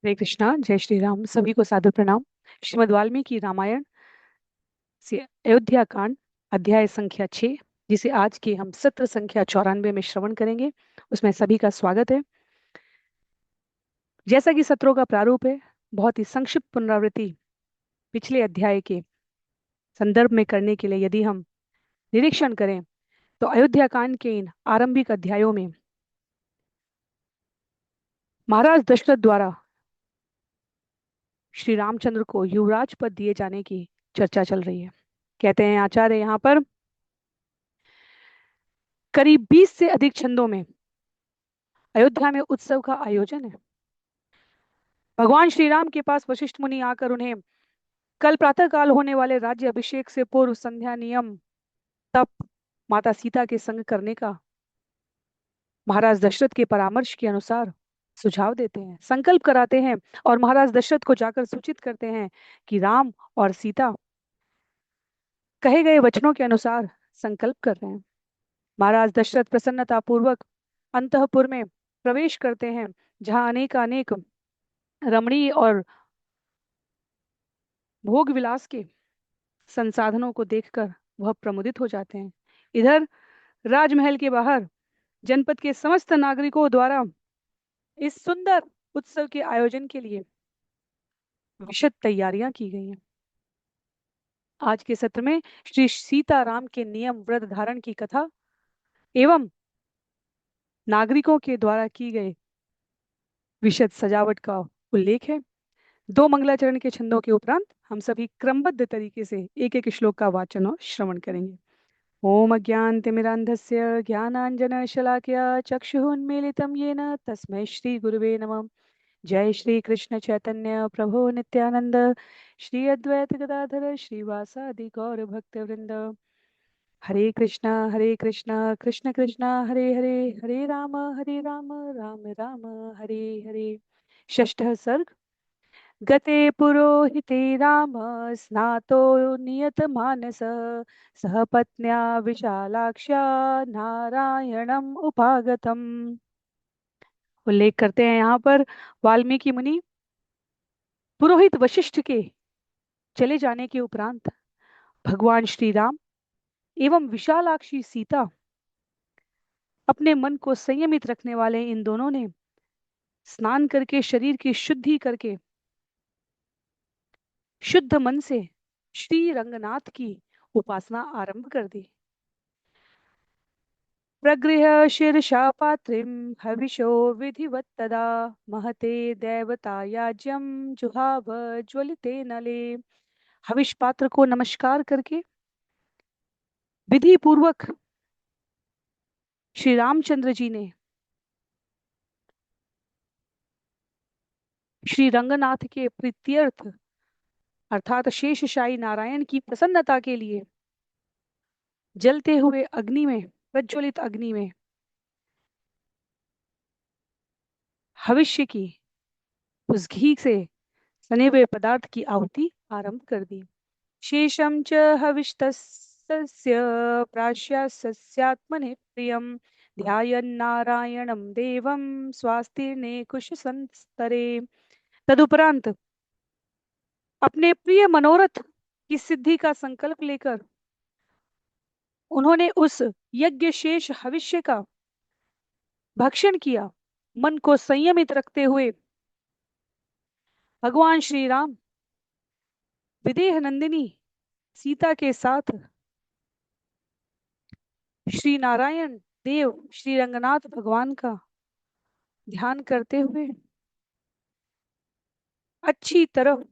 हरे कृष्णा। जय श्री राम। सभी को सादर प्रणाम। श्रीमद् वाल्मीकि रामायण से अयोध्या कांड अध्याय संख्या 6, जिसे आज के हम सत्र संख्या 94 में श्रवण करेंगे, उसमें सभी का स्वागत है। जैसा कि सत्रों का प्रारूप है, बहुत ही संक्षिप्त पुनरावृत्ति पिछले अध्याय के संदर्भ में करने के लिए यदि हम निरीक्षण करें, तो अयोध्या कांड के इन आरंभिक अध्यायों में महाराज दशरथ द्वारा श्री रामचंद्र को युवराज पद दिए जाने की चर्चा चल रही है। कहते हैं आचार्य, यहाँ पर करीब 20 से अधिक छंदों में अयोध्या में उत्सव का आयोजन है। भगवान श्री राम के पास वशिष्ठ मुनि आकर उन्हें कल प्रातः काल होने वाले राज्य अभिषेक से पूर्व संध्या नियम तप माता सीता के संग करने का महाराज दशरथ के परामर्श के अनुसार सुझाव देते हैं, संकल्प कराते हैं और महाराज दशरथ को जाकर सूचित करते हैं कि राम और सीता कहे गए वचनों के अनुसार संकल्प कर रहे हैं। महाराज दशरथ प्रसन्नता पूर्वक अंतःपुर में प्रवेश करते हैं, जहां अनेक अनेक रमणीय और भोग विलास के संसाधनों को देखकर वह प्रमुदित हो जाते हैं। इधर राजमहल के बाहर जनपद के समस्त नागरिकों द्वारा इस सुंदर उत्सव के आयोजन के लिए विशद तैयारियां की गई हैं। आज के सत्र में श्री सीताराम के नियम व्रत धारण की कथा एवं नागरिकों के द्वारा की गई विशद सजावट का उल्लेख है। दो मंगलाचरण के छंदों के उपरांत हम सभी क्रमबद्ध तरीके से एक एक श्लोक का वाचन और श्रवण करेंगे। ओम अज्ञानतिमिरान्धस्य ज्ञानाञ्जनशलाकया चक्षुरुन्मीलितं येन तस्मै श्री गुरुवे नमः। जय श्री कृष्ण चैतन्य प्रभु नित्यानंद श्री अद्वैत गदाधर श्रीवासादि गौर भक्तवृंद। हरे कृष्णा कृष्ण कृष्ण हरे हरे, हरे राम राम राम हरे हरे। षष्ठः सर्ग। गते पुरोहिते राम स्नातो नियतमानस सह पत्न्या विशालाक्ष्या नारायणम उपागतम। उल्लेख करते हैं यहाँ पर वाल्मीकि मुनि पुरोहित वशिष्ठ के चले जाने के उपरांत भगवान श्री राम एवं विशालाक्षी सीता, अपने मन को संयमित रखने वाले इन दोनों ने स्नान करके शरीर की शुद्धि करके शुद्ध मन से श्री रंगनाथ की उपासना आरंभ कर दी। प्रगृह्य शीर्षा पात्रीं हविषो विधिवत् तदा महते देवता याज्यम जुहाव ज्वलिते नले। हविष पात्र को नमस्कार करके विधि पूर्वक श्री रामचंद्र जी ने श्री रंगनाथ के प्रीत्यर्थ अर्थात शेषशाही नारायण की प्रसन्नता के लिए जलते हुए अग्नि में, प्रज्वलित अग्नि में भविष्य की उस घी से सने हुए पदार्थ की आहुति आरंभ कर दी। शेषम च हविष्तस्य प्राश्यात्मने प्रियम ध्यायन्नारायणं देवं स्वास्तिर्ने कुश संस्तरे। तदुपरांत अपने प्रिय मनोरथ की सिद्धि का संकल्प लेकर उन्होंने उस यज्ञ शेष हविष्य का भक्षण किया। मन को संयमित रखते हुए भगवान श्री राम विदेह नंदिनी सीता के साथ श्री नारायण देव श्री रंगनाथ भगवान का ध्यान करते हुए अच्छी तरह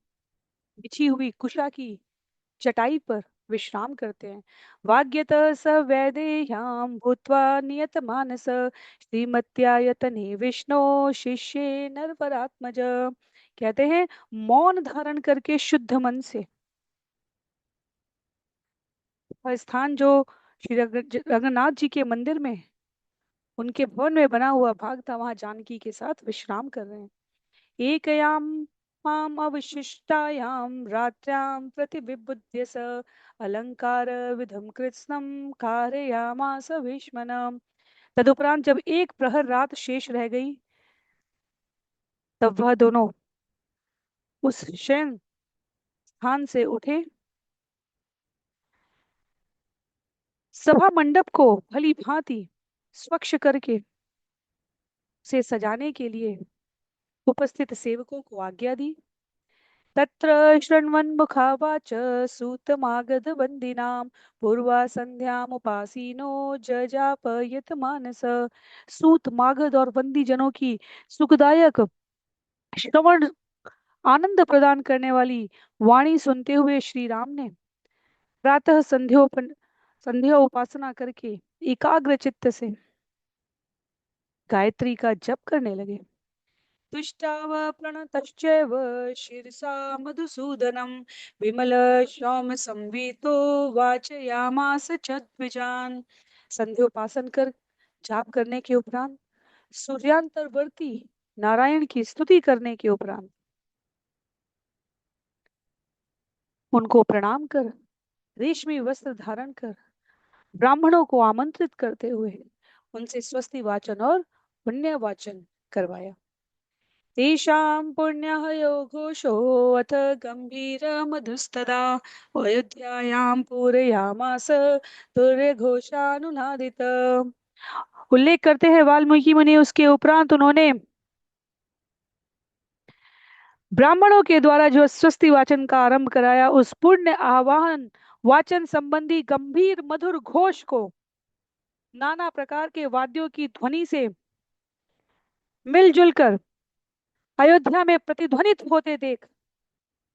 बिछी हुई कुशा की चटाई पर विश्राम करते हैं। वाग्यत स वैदेह्याम भूत्वा नियत मानस श्रीमत्यायतने विष्णु शिष्य नरवरात्मज। कहते हैं मौन धारण करके शुद्ध मन से वह स्थान जो श्री रंगनाथ जी के मंदिर में उनके भवन में बना हुआ भाग था, वहां जानकी के साथ विश्राम कर रहे हैं। एकयाम माम अवशिष्टायाम रात्र्याम प्रतिबिबुध्य स अलंकार विधम कृत्स्नम कारयामास भीष्मनम। तदुपरांत जब एक प्रहर रात शेष रह गई, तब वह दोनों उस शयन स्थान से उठे, सभा मंडप को भली भांति स्वच्छ करके से सजाने के लिए उपस्थित सेवकों को आज्ञा दी। तत्र शृण्वन्मुखावाच सूतमागध वन्दिनां पूर्वा संध्यामुपासीनो जजापयत मानस। सूत मागध और बंदी जनों की सुखदायक श्रवण आनंद प्रदान करने वाली वाणी सुनते हुए श्री राम ने प्रातः संध्या उपासना करके एकाग्र चित्त से गायत्री का जप करने लगे। तुष्टाव प्रणतश्चैव शिरसा मधुसूदनं विमल श्याम संवीतो वाचयामास च द्विजान। संध्योपासन कर जाप करने के उपरांत सूर्यांतरवर्ती नारायण की स्तुति करने के उपरांत उनको प्रणाम कर रेशमी वस्त्र धारण कर ब्राह्मणों को आमंत्रित करते हुए उनसे स्वस्ति वाचन और पुण्य वाचन करवाया। तेषां पुण्यः यो घोषो अथ गम्भीरमधुस्तदा अयोध्यायां पूरयामास तुर्यघोषानुनादित। उल्लेख करते हैं वाल्मीकि मुनि, उसके उपरांत उन्होंने ब्राह्मणों के द्वारा जो स्वस्ति वाचन का आरंभ कराया, उस पुण्य आवाहन वाचन संबंधी गंभीर मधुर घोष को नाना प्रकार के वाद्यों की ध्वनि से मिलजुल कर अयोध्या में प्रतिध्वनित होते देख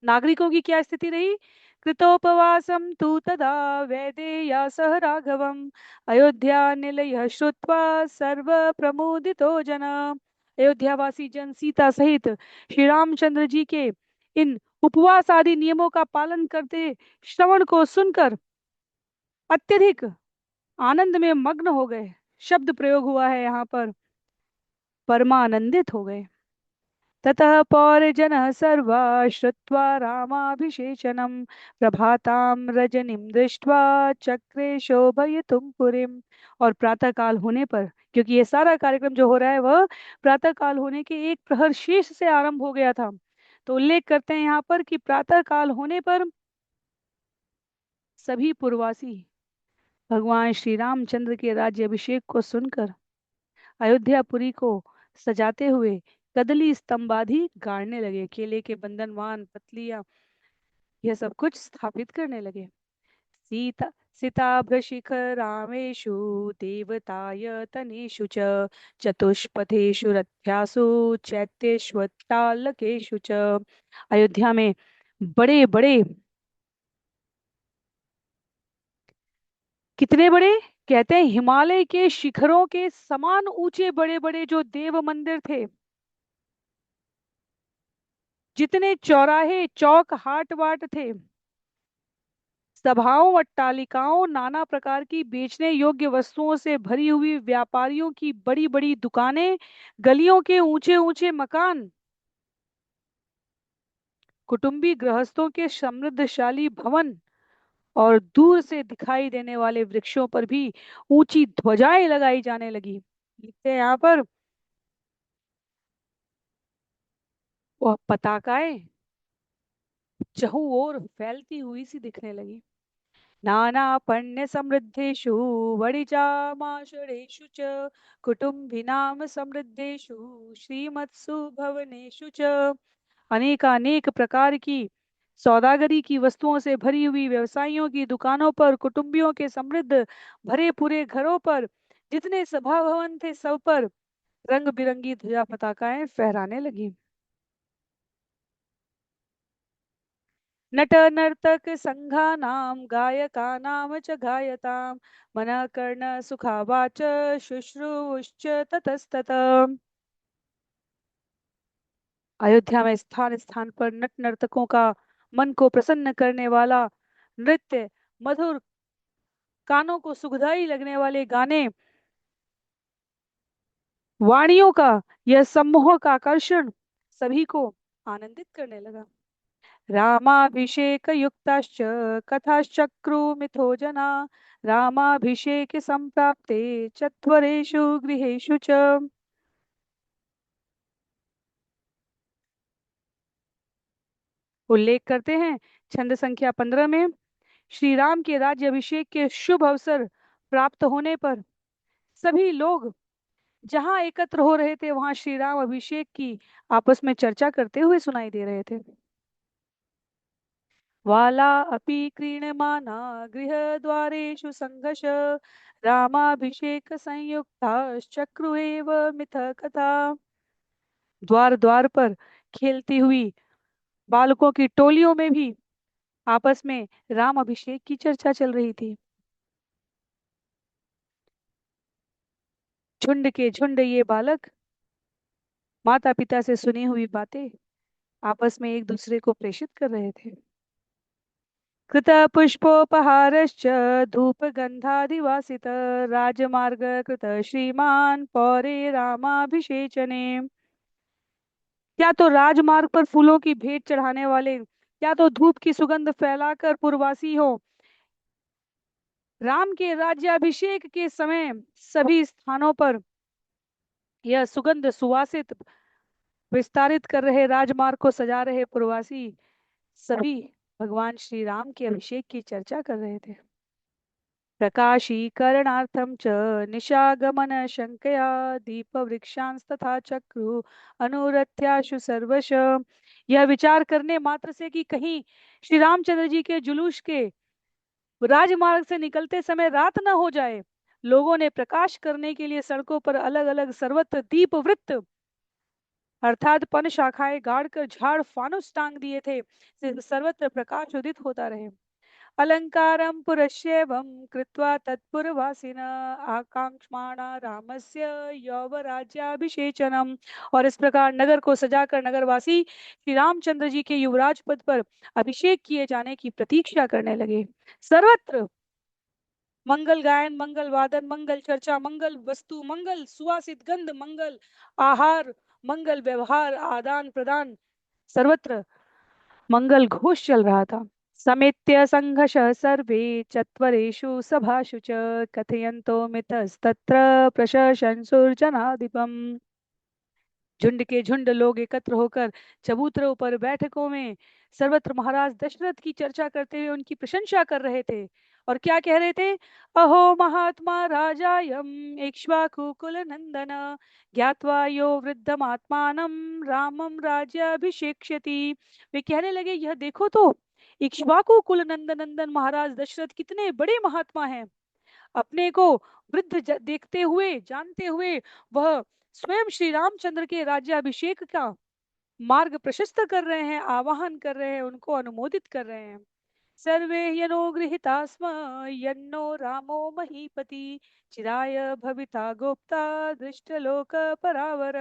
नागरिकों की क्या स्थिति रही। कृतोपवासम तु तदा वैदेया सह राघवम अयोध्या निलय श्रुत्वा सर्व प्रमुदितो जन। अयोध्यावासी जन सीता सहित श्री रामचंद्र जी के इन उपवास आदि नियमों का पालन करते श्रवण को सुनकर अत्यधिक आनंद में मग्न हो गए। शब्द प्रयोग हुआ है यहाँ पर, परमानंदित हो गए। ततः पौरजनः सर्वा श्रुत्वा रामाभिषेचनं प्रभातां रजनीं दृष्ट्वा चक्रे शोभयितुं पुरीम्। और प्रातः काल होने पर, क्योंकि ये सारा कार्यक्रम जो हो रहा है वह प्रातः काल होने के एक प्रहर शेष से आरंभ हो गया था, तो उल्लेख करते हैं यहाँ पर कि प्रातः काल होने पर सभी पूर्ववासी भगवान श्री रामचंद्र के राज्य अभिषेक को सुनकर अयोध्यापुरी को सजाते हुए कदली स्तंभादि गाड़ने लगे, केले के बंधनवान पतलियां यह सब कुछ स्थापित करने लगे। सीता सिताभ्रशिखरामेषु देवतायतनेषु च चतुष्पथेषु रथ्यासु चैत्येष्वत्तालकेषु च। अयोध्या में बड़े बड़े, कितने बड़े, कहते हैं हिमालय के शिखरों के समान ऊंचे बड़े बड़े जो देव मंदिर थे, जितने चौराहे चौक हाट वाट थे, सभाओं अट्टालिकाओं नाना प्रकार की बेचने योग्य वस्तुओं से भरी हुई व्यापारियों की बड़ी बड़ी दुकानें, गलियों के ऊंचे ऊंचे मकान, कुटुंबी गृहस्थों के समृद्धशाली भवन और दूर से दिखाई देने वाले वृक्षों पर भी ऊंची ध्वजाएं लगाई जाने लगी। लिखते हैं यहाँ पर, वह पताकाएं चहुं ओर फैलती हुई सी दिखने लगी। नाना पुण्य समृद्धेषु वणिजामाशरेषु च कुटुम्बिनां समृद्धेषु श्रीमत्सु भवनेषु च। अनेकानेक प्रकार की सौदागरी की वस्तुओं से भरी हुई व्यवसायियों की दुकानों पर, कुटुंबियों के समृद्ध भरे पूरे घरों पर, जितने सभा भवन थे सब पर रंग बिरंगी ध्वजा पताकाएं फहराने लगी। नट नर्तक संघानां गायकानां च गायतां मनः कर्ण सुखावाच शुश्रूषुश्च ततस्ततः। अयोध्या में स्थान स्थान पर नट नर्तकों का मन को प्रसन्न करने वाला नृत्य, मधुर कानों को सुखदाई लगने वाले गाने, वाणियों का यह सम्मोहक आकर्षण सभी को आनंदित करने लगा। रामाभिषेक युक्ताश्च कथाश्चक्रू मिथो जना रामाभिषेक संप्राप्ते चत्वरेषु गृहेषु च। उल्लेख करते हैं छंद संख्या 15 में, श्री राम के राज्य अभिषेक के शुभ अवसर प्राप्त होने पर सभी लोग जहां एकत्र हो रहे थे वहां श्री राम अभिषेक की आपस में चर्चा करते हुए सुनाई दे रहे थे। वाला अपि क्रीणमाना गृहद्वारेषु संघर्ष रामाभिषेक संयुक्ताश्चक्रुरेव मिथ कथा। द्वार द्वार पर खेलती हुई बालकों की टोलियों में भी आपस में राम अभिषेक की चर्चा चल रही थी। झुंड के झुंड ये बालक माता पिता से सुनी हुई बातें आपस में एक दूसरे को प्रेषित कर रहे थे। कृत पुष्पोपहारश्च धूपगन्धादिवासित राजमार्ग कृत श्रीमान पौरे रामाभिषेचने। या तो राजमार्ग पर फूलों की भेंट चढ़ाने वाले, या तो धूप की सुगंध फैलाकर पुरवासी हो, राम के राज्याभिषेक के समय सभी स्थानों पर यह सुगंध सुवासित विस्तारित कर रहे राजमार्ग को सजा रहे प्रवासी सभी भगवान श्री राम के अभिषेक की चर्चा कर रहे थे। प्रकाशीकरणार्थं च निशागमन शङ्कया दीपवृक्षांस्तथा चक्रु अनुरथ्याशु सर्वश। यह विचार करने मात्र से कि कहीं श्री रामचंद्र जी के जुलूस के राजमार्ग से निकलते समय रात न हो जाए, लोगों ने प्रकाश करने के लिए सड़कों पर अलग अलग सर्वत्र दीप वृत्त अर्थात पन शाखाएं गाड़कर झाड़ फानुस टांग दिए थे, जिससे सर्वत्र प्रकाश उदित होता रहे। अलंकारं पुरस्येवं कृत्वा तत्पुरवासिन आकांक्षमाणा रामस्य यौवराज्याभिषेचनम। और इस प्रकार नगर को सजाकर नगरवासी श्री रामचंद्र जी के युवराज पद पर अभिषेक किए जाने की प्रतीक्षा करने लगे। सर्वत्र मंगल गायन, मंगल वादन, मंगल चर्चा, मंगल वस्तु, मंगल सुवासित गंध, मंगल आहार, मंगल व्यवहार आदान प्रदान, सर्वत्र मंगल घोष चल रहा था। समेत्य संघश सर्वे चत्वरेषु सभाषु च कथयन्तो मितस्तत्र प्रशंसुर्जनाधिपम्। झुंड के झुंड लोग एकत्र होकर चबूतरों पर बैठकों में सर्वत्र महाराज दशरथ की चर्चा करते हुए उनकी प्रशंसा कर रहे थे। और क्या कह रहे थे? अहो महात्मा राजायम इक्ष्वाकुकुल नंदन ज्ञात्वा यो वृद्धमात्मानं रामम राज्याभिषेक्ष्यति। वे कहने लगे, यह देखो तो इक्ष्वाकु कुल नंदन महाराज दशरथ कितने बड़े महात्मा हैं। अपने को वृद्ध देखते हुए, जानते हुए वह स्वयं श्री रामचंद्र के राज्याभिषेक का मार्ग प्रशस्त कर रहे हैं, आवाहन कर रहे हैं, उनको अनुमोदित कर रहे हैं। सर्वे यनो स्म यन्नो रामो महीपति चिराय भविता गोप्ता दृष्टलोक परावर।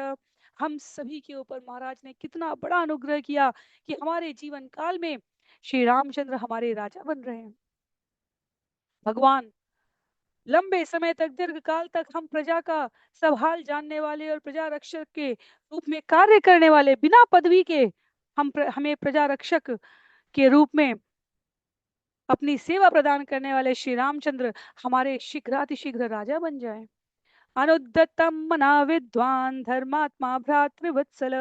हम सभी के ऊपर महाराज ने कितना बड़ा अनुग्रह किया कि हमारे जीवन काल में श्री रामचंद्र हमारे राजा बन रहे हैं। भगवान लंबे समय तक, दीर्घ काल तक हम प्रजा का सब हाल जानने वाले और प्रजा रक्षक के रूप में कार्य करने वाले, बिना पदवी के हमें प्रजा रक्षक के रूप में अपनी सेवा प्रदान करने वाले श्री रामचंद्र हमारे शीघ्रातिशीघ्र राजा बन जाए। अनुद्दत्तं मना विद्वान् धर्मात्मा भ्रातृवत्सल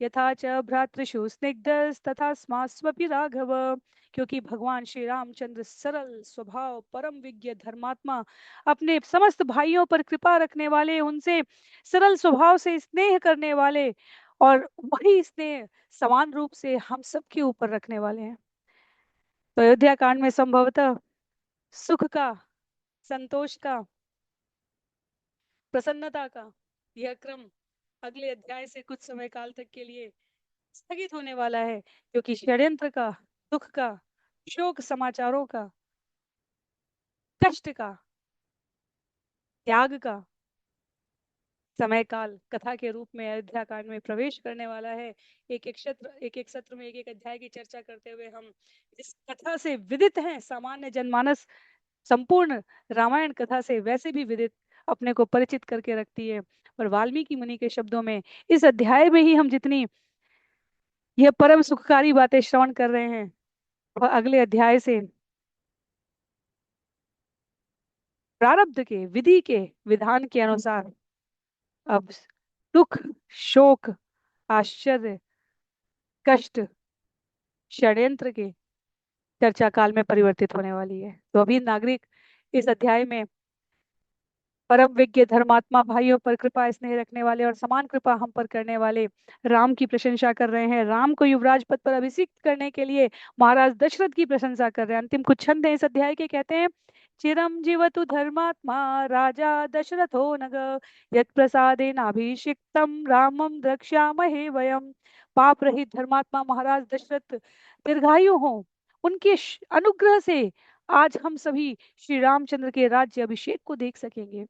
यथा च भ्रातृषु स्निग्धस्तथा स्मास्वपि राघव। क्योंकि भगवान श्री रामचंद्र सरल स्वभाव, परम विज्ञ, धर्मात्मा, अपने समस्त भाइयों पर कृपा रखने वाले, उनसे सरल स्वभाव से स्नेह करने वाले, और वही स्नेह समान रूप से हम सबके ऊपर रखने वाले हैं। तो अयोध्या कांड में संभवतः सुख का, संतोष का, प्रसन्नता का यह क्रम अगले अध्याय से कुछ समय काल तक के लिए स्थगित होने वाला है, क्योंकि षड्यंत्र का, दुख का, शोक समाचारों का, कष्ट का, त्याग का समय काल कथा के रूप में अयोध्या कांड में प्रवेश करने वाला है। एक एक सत्र में एक एक अध्याय की चर्चा करते हुए हम इस कथा से विदित हैं। सामान्य जनमानस संपूर्ण रामायण कथा से वैसे भी विदित अपने को परिचित करके रखती है, पर वाल्मीकि मुनि के शब्दों में इस अध्याय में ही हम जितनी यह परम सुखकारी बातें श्रवण कर रहे हैं, वह अगले अध्याय से प्रारब्ध के, विधि के विधान के अनुसार अब दुख, शोक, आश्चर्य, कष्ट, षड्यंत्र के चर्चा काल में परिवर्तित होने वाली है। तो अभी नागरिक इस अध्याय में परम विज्ञ धर्मात्मा भाइयों पर कृपा स्नेह रखने वाले और समान कृपा हम पर करने वाले राम की प्रशंसा कर रहे हैं। राम को युवराज पद पर अभिषिक्त करने के लिए महाराज दशरथ की प्रशंसा कर रहे हैं। अंतिम कुछ छंद हैं इस अध्याय के, कहते हैं चिरम जीवतु धर्मात्मा राजा दशरथो नग यत् प्रसादेनाभिषिक्तम रामम द्रक्ष्यामहे वयम। पाप रहित धर्मात्मा महाराज दशरथ दीर्घायु हो, उनके अनुग्रह से आज हम सभी श्री रामचंद्र के राज्य अभिषेक को देख सकेंगे।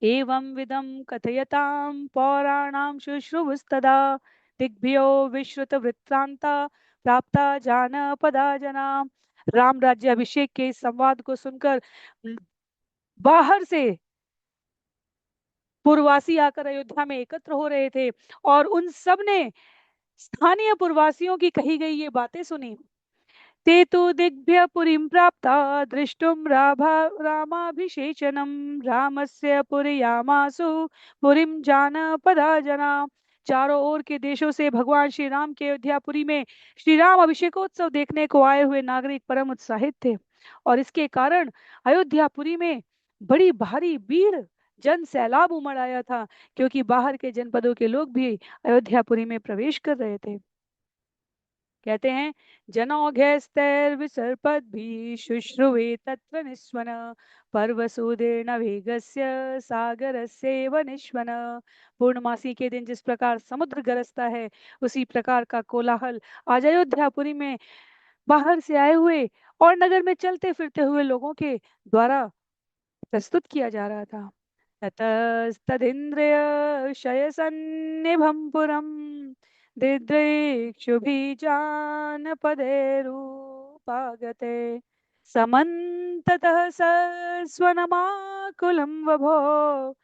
एवं विदं कथयतां पौराणां शुश्रूषुस्तदा दिग्भ्यो विश्रुत वृत्तांता प्राप्ता जानपदा जना। राम राज्य अभिषेक के इस संवाद को सुनकर बाहर से पूर्ववासी आकर अयोध्या में एकत्र हो रहे थे और उन सब ने स्थानीय पूर्ववासियों की कही गई ये बातें सुनी। ते तु दिग्भ्य पुरीं प्राप्ता दृष्टुं रामाभिषेचनं रामस्य पुरयामासु पुरीं जानपदा जना। चारों ओर के देशों से भगवान श्री राम के अयोध्यापुरी में श्री राम अभिषेकोत्सव देखने को आए हुए नागरिक परम उत्साहित थे और इसके कारण अयोध्यापुरी में बड़ी भारी भीड़ जन सैलाब उमड़ आया था, क्योंकि बाहर के जनपदों के लोग भी अयोध्यापुरी में प्रवेश कर रहे थे। कहते हैं जनौघैस्तैर्विसर्पद्भिः शुश्रुवे तत्र निस्वन पर्वसूदेन वेगस्य सागरस्यैव निश्वन। पूर्णमासी के दिन जिस प्रकार समुद्र गरजता है, उसी प्रकार का कोलाहल आज अयोध्यापुरी में बाहर से आए हुए और नगर में चलते फिरते हुए लोगों के द्वारा प्रस्तुत किया जा रहा था। ततस्तदिन्द्रिय शयसन्निभं पुरं दिदृक्षुभिजानपदैरूपागते समन्ततः स्वनमाकुलं वभो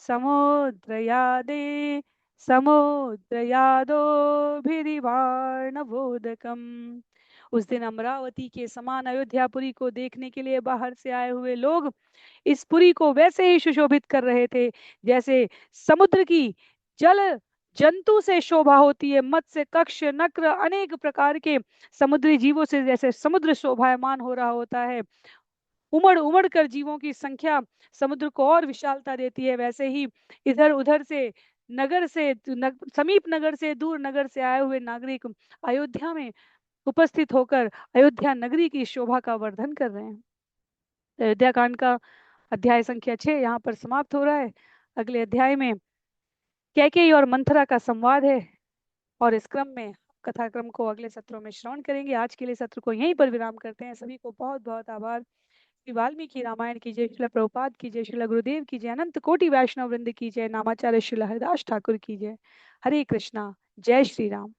समुद्रयादे समुद्रयादोभिरिवाणवोदकम्। उस दिन अमरावती के समान अयोध्यापुरी को देखने के लिए बाहर से आए हुए लोग इस पुरी को वैसे ही सुशोभित कर रहे थे जैसे समुद्र की जल जंतु से शोभा होती है। मत्स्य कक्ष नक्र अनेक प्रकार के समुद्री जीवों से जैसे समुद्र शोभायमान हो रहा होता है, उमड़ उमड़ कर जीवों की संख्या समुद्र को और विशालता देती है, वैसे ही इधर उधर से नगर से समीप नगर से दूर नगर से आए हुए नागरिक अयोध्या में उपस्थित होकर अयोध्या नगरी की शोभा का वर्धन कर रहे हैं। अयोध्या कांड का अध्याय संख्या 6 यहाँ पर समाप्त हो रहा है। अगले अध्याय में कैकेयी और मंथरा का संवाद है और इस क्रम में कथा क्रम को अगले सत्रों में श्रवण करेंगे। आज के लिए सत्र को यहीं पर विराम करते हैं। सभी को बहुत बहुत आभार। श्री वाल्मीकि रामायण की जय, श्रील प्रभुपाद की जय, श्रील गुरुदेव की जय, अनंत कोटि वैष्णव वृंद की जय, नामाचार्य श्रील हरिदास ठाकुर की जय। हरे कृष्णा, जय श्री राम।